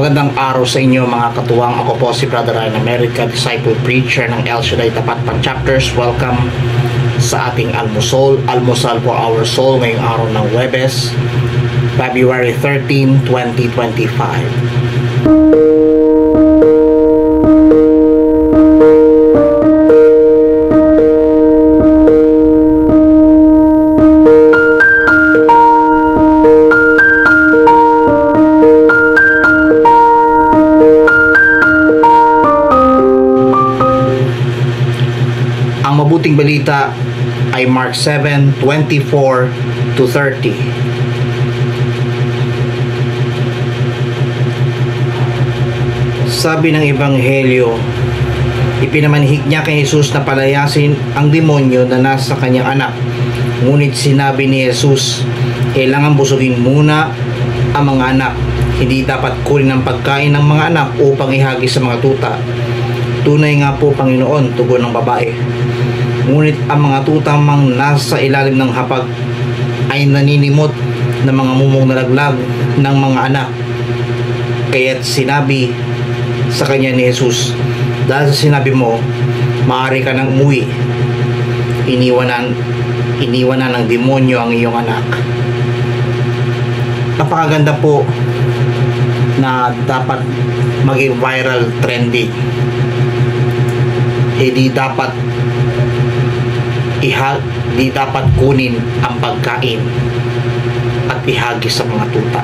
Magandang araw sa inyo mga katuwang. Ako po si Brother Ryan America, Disciple Preacher ng El Shaddai Tapat Chapters. Welcome sa ating almusal for our soul ngayong araw ng Huwebes, February 13, 2025. Ang mabuting balita ay Mark 7:24 to 30. Sabi ng Ebanghelyo, ipinamanhik niya kay Jesus na palayasin ang demonyo na nasa kanyang anak. Ngunit sinabi ni Jesus, kailangan busugin muna ang mga anak. Hindi dapat kunin ang pagkain ng mga anak upang ihagis sa mga tuta. Tunay nga po, Panginoon, tugon ng babae. Ngunit ang mga tutang mang nasa ilalim ng hapag ay naninimot ng mga mumong nalaglag ng mga anak. Kaya't sinabi sa kanya ni Jesus, dahil sa sinabi mo, maaari ka nang umuwi. Iniwanan ng demonyo ang iyong anak. Napakaganda po na dapat maging viral trending. Hindi dapat kunin ang pagkain at ihagis sa mga tuta.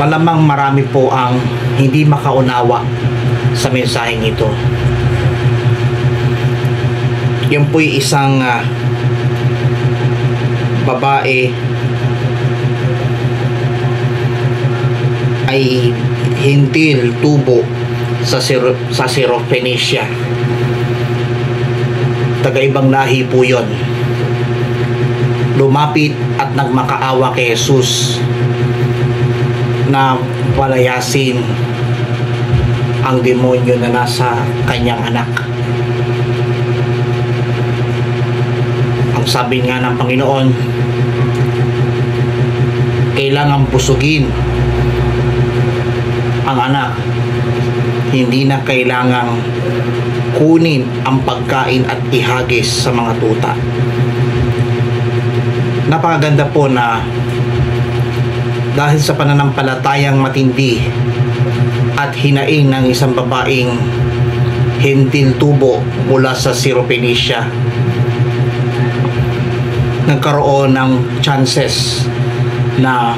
Malamang marami po ang hindi makaunawa sa mensaheng ito. Yan po'y isang babae ay hintil tubo sa Syrophoenicia. Taga-ibang lahi po yon. Lumapit at nagmakaawa kay Jesus na palayasin ang demonyo na nasa kanyang anak. Ang sabi nga ng Panginoon, kailangan busugin ang anak. Hindi na kailangang kunin ang pagkain at ihagis sa mga tuta. Napakaganda po na dahil sa pananampalatayang matindi at hinaing ng isang babaeng hintil tubo mula sa Syrophoenicia, nagkaroon ng chances na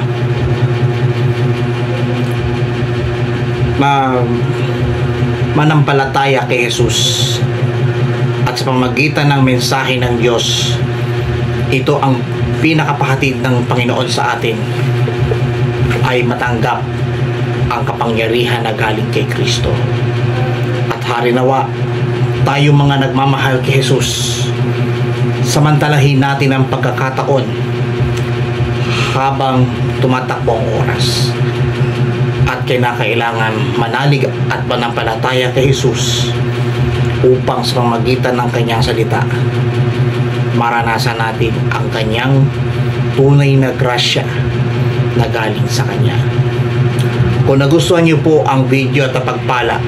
manampalataya kay Jesus, at sa pamamagitan ng mensahe ng Diyos, ito ang pinakapahatid ng Panginoon sa atin, ay matanggap ang kapangyarihan na galing kay Kristo. At harinawa tayo mga nagmamahal kay Jesus, samantalahin natin ang pagkakataon habang tumatakbo ang oras, at kinakailangan manalig at manampalataya kay Jesus upang sa pamamagitan ng kanyang salita maranasan natin ang kanyang tunay na grasya na galing sa kanya. Kung nagustuhan niyo po ang video at pagpala,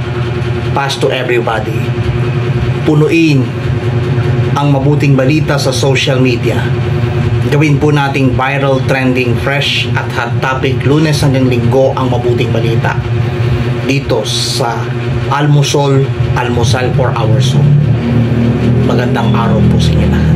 pass to everybody. Punuin ang mabuting balita sa social media. Gawin po nating viral, trending, fresh at hot topic Lunes hanggang Linggo ang mabuting balita dito sa almusal for our soul. Magandang araw po sa inyo lahat.